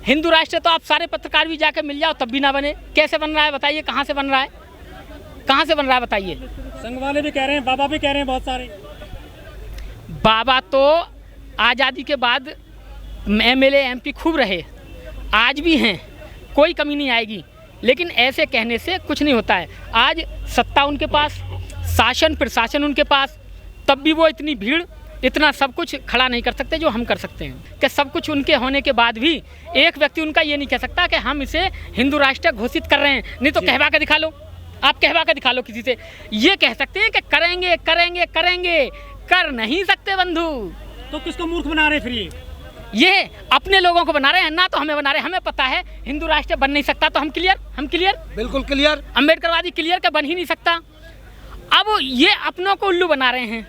हिंदू राष्ट्र तो आप सारे पत्रकार भी जाके मिल जाओ तब भी ना बने। कैसे बन रहा है बताइए, कहाँ से बन रहा है, कहाँ से बन रहा है बताइए। संघ वाले भी कह रहे हैं, बाबा भी कह रहे हैं, बहुत सारे बाबा तो आज़ादी के बाद MLA MP खूब रहे, आज भी हैं, कोई कमी नहीं आएगी, लेकिन ऐसे कहने से कुछ नहीं होता है। आज सत्ता उनके पास, शासन प्रशासन उनके पास, तब भी वो इतनी भीड़, इतना सब कुछ खड़ा नहीं कर सकते जो हम कर सकते हैं। कि सब कुछ उनके होने के बाद भी एक व्यक्ति उनका ये नहीं कह सकता कि हम इसे हिंदू राष्ट्र घोषित कर रहे हैं। नहीं तो कहवा के दिखा लो, आप कहवा के दिखा लो किसी से। ये कह सकते हैं कि करेंगे करेंगे करेंगे, कर नहीं सकते बंधु। तो किसको मूर्ख बना रहे फिर ये अपने लोगों को बना रहे हैं, ना तो हमें बना रहे हैं। हमें पता है हिंदू राष्ट्र बन नहीं सकता, तो हम क्लियर बिल्कुल क्लियर, अम्बेडकरवादी क्लियर का बन ही नहीं सकता। अब ये अपनों को उल्लू बना रहे हैं,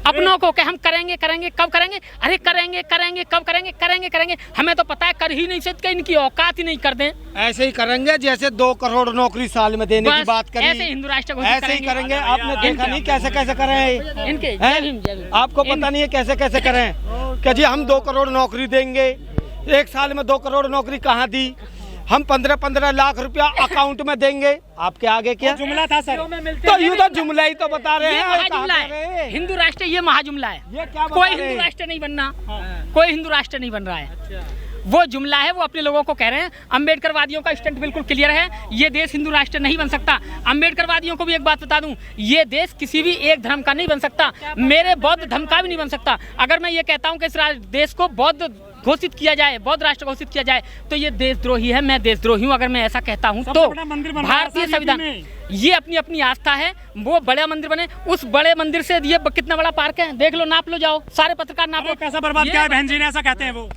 अपनों को कि हम करेंगे करेंगे, कब करेंगे, अरे करेंगे करेंगे, कब करेंगे, करेंगे करेंगे। हमें तो पता है कर ही नहीं सकते, इनकी औकात ही नहीं कर दें। ऐसे ही करेंगे जैसे 2 करोड़ नौकरी साल में देने की बात करी, ऐसे हिंदू राष्ट्र को ऐसे ही करेंगे। आपने देखा नहीं कैसे कैसे कर रहे हैं इनके, आपको पता नहीं है कैसे कैसे करें कि जी हम 2 करोड़ नौकरी देंगे। 1 साल में 2 करोड़ नौकरी कहाँ दी, हम 15-15 लाख रुपया अकाउंट में देंगे। आपके आगे क्या जुमला था सर, तो यूँ तो जुमला ही तो बता रहे हैं। महाजुमला है हिंदू राष्ट्र, ये महाजुमला है। ये क्या कोई हिंदू राष्ट्र नहीं बनना, कोई हिंदू राष्ट्र नहीं बन रहा है। वो जुमला है, वो अपने लोगों को कह रहे हैं। अम्बेडकरवादियों का स्टंट बिल्कुल क्लियर है, ये देश हिंदू राष्ट्र नहीं बन सकता। अम्बेडकरवादियों को भी एक बात बता दूं, ये देश किसी भी एक धर्म का नहीं बन सकता, मेरे बौद्ध धर्म का भी नहीं बन सकता। अगर मैं ये कहता हूं कि इस देश को बौद्ध घोषित किया जाए, बौद्ध राष्ट्र घोषित किया जाए, तो ये देशद्रोही है। मैं देशद्रोही हूं अगर मैं ऐसा कहता हूं तो। भारतीय संविधान, ये अपनी अपनी आस्था है, वो बड़ा मंदिर बने, उस बड़े मंदिर से ये कितना बड़ा पार्क है देख लो, नाप लो, जाओ सारे पत्रकार नापो। पैसा बर्बाद किया है बहन जी ने, ऐसा कहते हैं वो।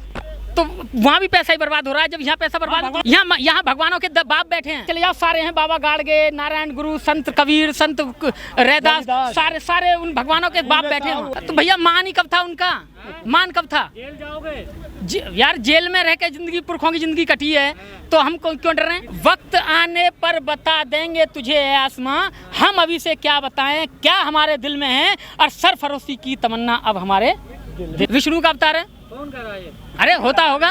तो वहाँ भी पैसा ही बर्बाद हो रहा है। जब यहाँ पैसा बर्बाद, यहाँ भगवानों के बाप बैठे हैं। चले जाओ, सारे हैं, बाबा गाड़गे, नारायण गुरु, संत कबीर, संत रैदास, सारे उन भगवानों के बाप बैठे हैं। तो भैया मान ही कब था उनका, मान कब था? जेल जाओगे यार, जेल में रह के जिंदगी, पुरखों की जिंदगी कटी है, तो हम क्यों डर रहे हैं? वक्त आने पर बता देंगे तुझे आसमां, हम अभी से क्या बताएं, क्या हमारे दिल में है, और सरफरोशी की तमन्ना अब हमारे। विष्णु का अवतार है, कौन कर रहा है? अरे होता होगा,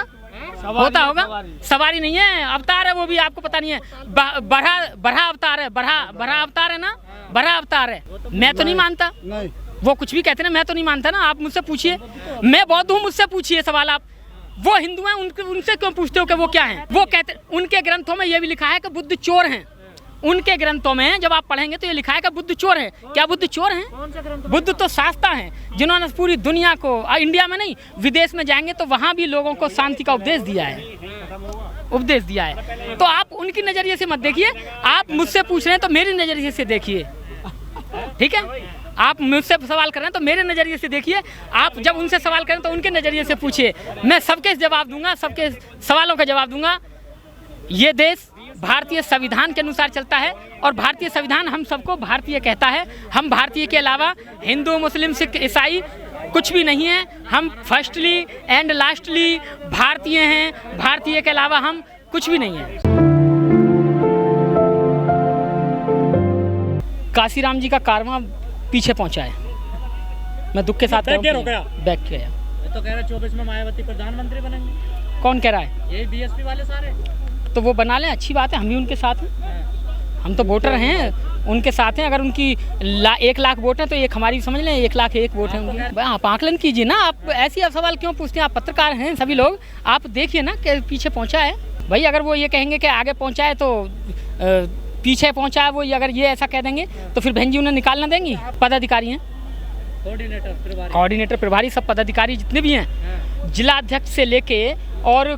होता होगा, सवारी नहीं है, अवतार है, वो भी आपको पता नहीं है। बड़ा अवतार है, बड़ा अवतार है ना, बड़ा अवतार है। मैं तो नहीं मानता, वो कुछ भी कहते हैं, मैं तो नहीं मानता ना। आप मुझसे पूछिए, मैं बौद्ध हूँ, मुझसे पूछिए सवाल आप। वो हिंदू हैं, उनसे क्यों पूछते हो कि वो क्या हैं? वो कहते, उनके ग्रंथों में ये भी लिखा है कि बुद्ध चोर हैं। उनके ग्रंथों में जब आप पढ़ेंगे तो ये लिखा है कि बुद्ध चोर है। क्या बुद्ध चोर हैं? बुद्ध तो शास्ता हैं, जिन्होंने पूरी दुनिया को, इंडिया में नहीं, विदेश में जाएंगे तो वहाँ भी लोगों को शांति का उपदेश दिया है। तो आप उनकी नजरिए से मत देखिए, आप मुझसे पूछ रहे हैं तो मेरी नजरिए से देखिए, ठीक है? आप मुझसे सवाल कर रहे हैं तो मेरे नजरिए से देखिए, आप जब उनसे सवाल करें तो उनके नजरिए से पूछिए। मैं सबके जवाब दूंगा, सबके सवालों का जवाब दूंगा। ये देश भारतीय संविधान के अनुसार चलता है, और भारतीय संविधान हम सबको भारतीय कहता है। हम भारतीय के अलावा हिंदू, मुस्लिम, सिख, ईसाई कुछ भी नहीं है। हम फर्स्टली एंड लास्टली भारतीय हैं, भारतीय के अलावा हम कुछ भी नहीं है। काशीराम जी का कारवां पीछे पहुंचा है, मैं दुख के साथ बैक गया। तो कह रहा 24 में मायावती प्रधानमंत्री बनेंगे। कौन कह रहा है? यही बीएसपी वाले सारे। तो वो बना लें, अच्छी बात है, हम भी उनके साथ हैं, हम तो वोटर हैं, उनके साथ हैं। अगर उनकी 1 लाख वोट हैं तो एक हमारी समझ लें 1 लाख 1 वोट है उनकी। आप आकलन कीजिए ना, आप ऐसी आप सवाल क्यों पूछते हैं? आप पत्रकार हैं सभी लोग, आप देखिए ना कि पीछे पहुंचा है भाई। अगर वो ये कहेंगे कि आगे पहुंचा है तो पीछे पहुंचा है, वो अगर ये ऐसा कह देंगे तो फिर बहन जी उन्हें निकालना देंगी? पदाधिकारी हैं, कोऑर्डिनेटर प्रभारी, सब पदाधिकारी जितने भी हैं, जिला अध्यक्ष से लेके और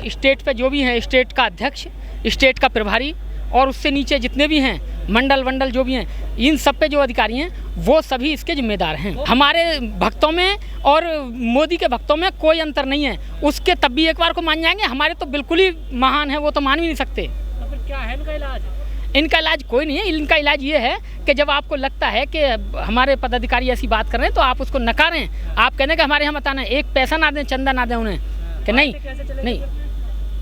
स्टेट पे जो भी हैं, स्टेट का अध्यक्ष, स्टेट का प्रभारी, और उससे नीचे जितने भी हैं मंडल जो भी हैं, इन सब पे जो अधिकारी हैं वो सभी इसके जिम्मेदार हैं। हमारे भक्तों में और मोदी के भक्तों में कोई अंतर नहीं है। उसके तब भी एक बार को मान जाएंगे, हमारे तो बिल्कुल ही महान है, वो तो मान भी नहीं सकते। तो फिर क्या है इनका इलाज? इनका इलाज कोई नहीं है। इनका इलाज ये है कि जब आपको लगता है कि हमारे पदाधिकारी ऐसी बात कर रहे हैं तो आप उसको नकारें। आप कहने कि हमारे यहाँ मत आना, एक पैसा ना दें, चंदा ना दें उन्हें, कि नहीं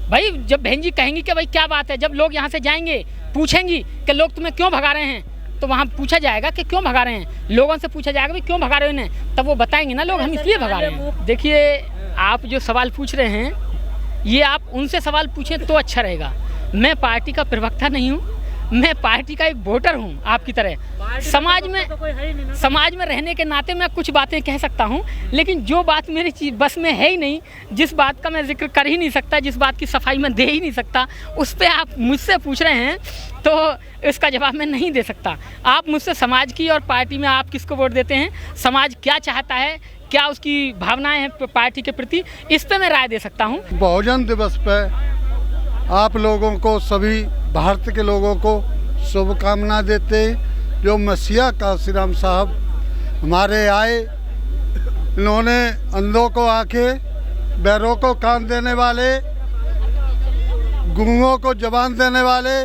भाई। जब बहन जी कहेंगी कि भाई क्या बात है, जब लोग यहाँ से जाएंगे पूछेंगी कि लोग तुम्हें क्यों भगा रहे हैं, तो वहाँ पूछा जाएगा कि क्यों भगा रहे हैं, लोगों से पूछा जाएगा भाई क्यों भगा रहे हो इन्हें, तब वो बताएंगे ना लोग हम इसलिए भगा रहे हैं। देखिए, आप जो सवाल पूछ रहे हैं ये आप उनसे सवाल पूछें तो अच्छा रहेगा। मैं पार्टी का प्रवक्ता नहीं हूँ, मैं पार्टी का एक वोटर हूँ आपकी तरह। समाज में तो कोई है ही नहीं ना। समाज में रहने के नाते मैं कुछ बातें कह सकता हूँ, लेकिन जो बात मेरी बस में है ही नहीं, जिस बात का मैं जिक्र कर ही नहीं सकता, जिस बात की सफाई मैं दे ही नहीं सकता, उस पर आप मुझसे पूछ रहे हैं तो इसका जवाब मैं नहीं दे सकता। आप मुझसे समाज की और पार्टी में आप किसको वोट देते हैं, समाज क्या चाहता है, क्या उसकी भावनाएं हैं पार्टी के प्रति, इस पर मैं राय दे सकता हूँ। बहुजन दिवस पे आप लोगों को, सभी भारत के लोगों को शुभकामना देते हैं। जो मसीहा काशीराम साहब हमारे आए, इन्होंने अंधों को आंखें, बहरों को कान देने वाले, गूंगों को जबान देने वाले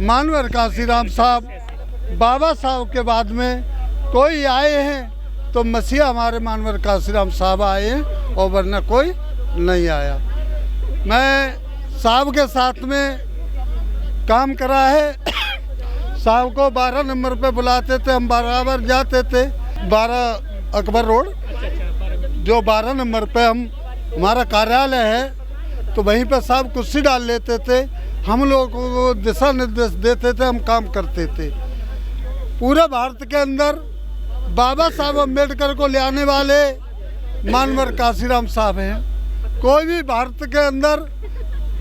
मानवर काशीराम साहब, बाबा साहब के बाद में कोई आए हैं तो मसीहा हमारे मानवर काशीराम साहब आए हैं, और वरना कोई नहीं आया। मैं साहब के साथ में काम करा है। साहब को 12 नंबर पे बुलाते थे, हम बराबर जाते थे। 12 अकबर रोड, जो 12 नंबर पे हमारा कार्यालय है, तो वहीं पे साहब कुर्सी डाल लेते थे, हम लोगों को दिशा निर्देश देते थे, हम काम करते थे। पूरे भारत के अंदर बाबा साहब अम्बेडकर को ले आने वाले मानवर काशीराम साहब हैं। कोई भी भारत के अंदर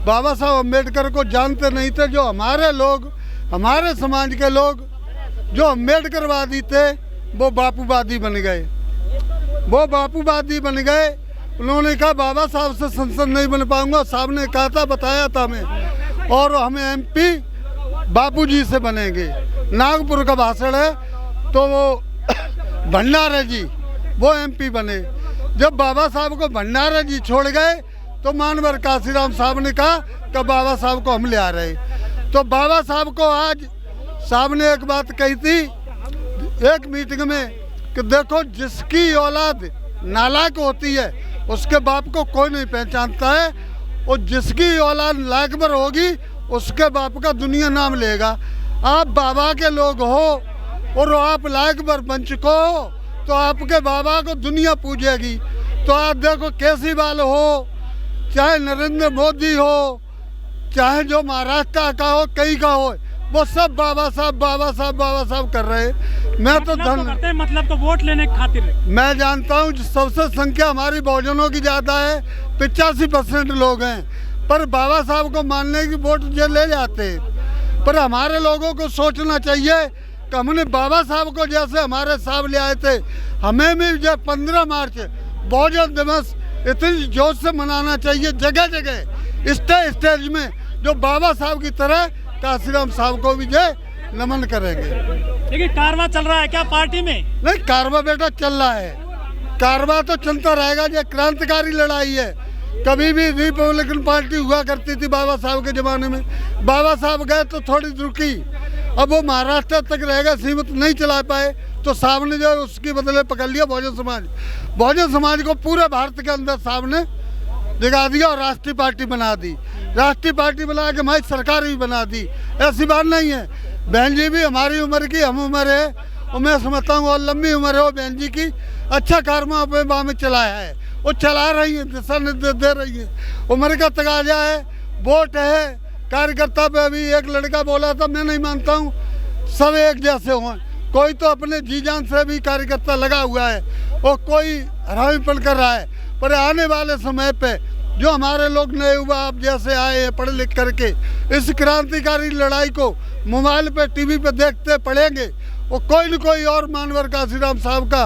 बाबा साहब अम्बेडकर को जानते नहीं थे। जो हमारे लोग, हमारे समाज के लोग जो अम्बेडकरवादी थे, वो बापूवादी बन गए। वो बापूवादी बन गए। उन्होंने कहा बाबा साहब से संसद नहीं बन पाऊंगा। साहब ने कहा था, बताया था हमें, और हम MP बापूजी से बनेंगे। नागपुर का भाषण है, तो वो भंडारे जी वो MP बने। जब बाबा साहब को भंडारे जी छोड़ गए तो मानवर काशीराम साहब ने कहा कि बाबा साहब को हम ले आ रहे। तो बाबा साहब को आज साहब ने एक बात कही थी एक मीटिंग में कि देखो, जिसकी औलाद नालायक होती है उसके बाप को कोई नहीं पहचानता है, और जिसकी औलाद लायकबर होगी उसके बाप का दुनिया नाम लेगा। आप बाबा के लोग हो और आप लायकबर बन चुके हो, तो आपके बाबा को दुनिया पूजेगी। तो आप देखो, केजरीवाल हो, चाहे नरेंद्र मोदी हो, चाहे जो महाराष्ट्र का हो, कहीं का हो, वो सब बाबा साहब बाबा साहब बाबा साहब कर रहे हैं। मैं तो करते हैं, मतलब तो वोट लेने की खातिर। मैं जानता हूँ सबसे संख्या हमारी बहुजनों की ज़्यादा है, 85% लोग हैं, पर बाबा साहब को मानने की वोट जो ले जाते हैं। पर हमारे लोगों को सोचना चाहिए कि हमने बाबा साहब को जैसे हमारे साहब ले आए थे, हमें भी जो 15 मार्च बहुजन दिवस इतनी जोश से मनाना चाहिए। जगह जगह स्टेज में जो बाबा साहब की तरह काशीराम साहब को भी जो नमन करेंगे। लेकिन कारवां चल रहा है क्या पार्टी में? नहीं, कारवां बेटा चल रहा है। कारवां तो चलता रहेगा। ये क्रांतिकारी लड़ाई है। कभी भी रिपब्लिकन पार्टी हुआ करती थी बाबा साहब के ज़माने में। बाबा साहब गए तो थोड़ी रुकी, अब वो महाराष्ट्र तक रहेगा, सीमित नहीं चला पाए, तो साहब ने जो उसके बदले पकड़ लिया बहुजन समाज। बहुजन समाज को पूरे भारत के अंदर साहब ने जगा दिया और राष्ट्रीय पार्टी बना दी। राष्ट्रीय पार्टी बना के हमारी सरकार भी बना दी। ऐसी बात नहीं है। बहन जी भी हमारी उम्र की, हम उम्र है, और मैं समझता हूँ और लंबी उम्र है वो बहन जी की। अच्छा कारवा अपने बाह में चलाया है, वो चला रही है, दिशा निर्देश दे रही है। उम्र का तकाजा है, वोट है। कार्यकर्ता पे अभी एक लड़का बोला था, मैं नहीं मानता हूँ सब एक जैसे हों। कोई तो अपने जी जान से भी कार्यकर्ता लगा हुआ है और कोई हरामीपन कर रहा है। पर आने वाले समय पे जो हमारे लोग नए युवा आप जैसे आए हैं पढ़ लिख करके, इस क्रांतिकारी लड़ाई को मोबाइल पे टीवी पे देखते पढ़ेंगे, और कोई न कोई और मानवर काशीराम साहब का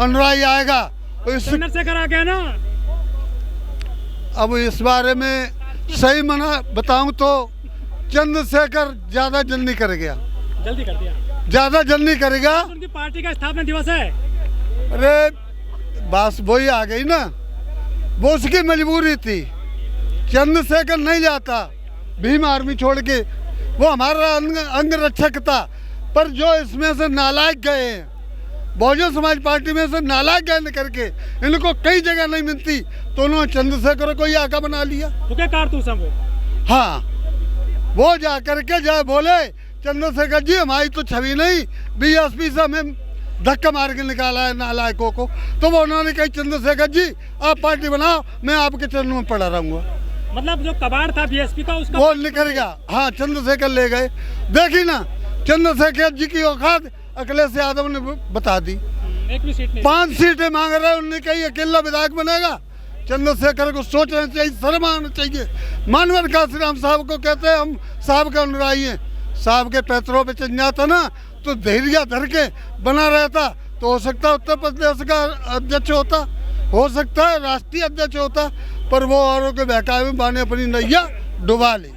अनुयायी आएगा। चंद्रशेखर आ गया ना। अब इस बारे में सही मना बताऊं तो चंद्रशेखर ज़्यादा जल्दी कर गया, जल्दी कर दिया, ज़्यादा जल्दी करेगा। उनकी पार्टी का स्थापना दिवस है। अरे बस वही आ गई ना, वो उसकी मजबूरी थी। चंद्रशेखर नहीं जाता भीम आर्मी छोड़ के, वो हमारा अंग रक्षक था। पर जो इसमें से नालायक गए हैं, बहुजन समाज पार्टी में से नालायक गए करके इनको कई जगह नहीं मिलती, तो उन्होंने चंद्रशेखर को ही आका बना लिया। तो क्या कारतूस है वो? हाँ, वो जा करके जाए बोले चंद्रशेखर जी हमारी तो छवि नहीं, BSP से हमें धक्का मार के निकाला है नालायकों को। तो वो उन्होंने कही चंद्रशेखर जी आप पार्टी बनाओ, मैं आपके चरणों में पड़ा रहूंगा। मतलब जो कबाड़ था बीएसपी का उसका वो निकल गया। हाँ, चंद्रशेखर ले गए। देखी ना चंद्रशेखर जी की औकात अखिलेश यादव ने बता दी। एक भी सीट नहीं। 5 सीटें मांग रहे हैं, उन्होंने कही अकेला विधायक बनेगा। चंद्रशेखर को सोचना चाहिए, शर्म आना चाहिए। मानवर काशीराम साहब को कहते हैं हम साहब के अनुरागी हैं। साहब के पैतरों पे चल जाता ना तो धैर्य धर के बना रहता तो हो सकता है उत्तर प्रदेश का अध्यक्ष होता, हो सकता है राष्ट्रीय अध्यक्ष होता, पर वो औरों के बहकावे में बाने अपनी नैया डुबा ली।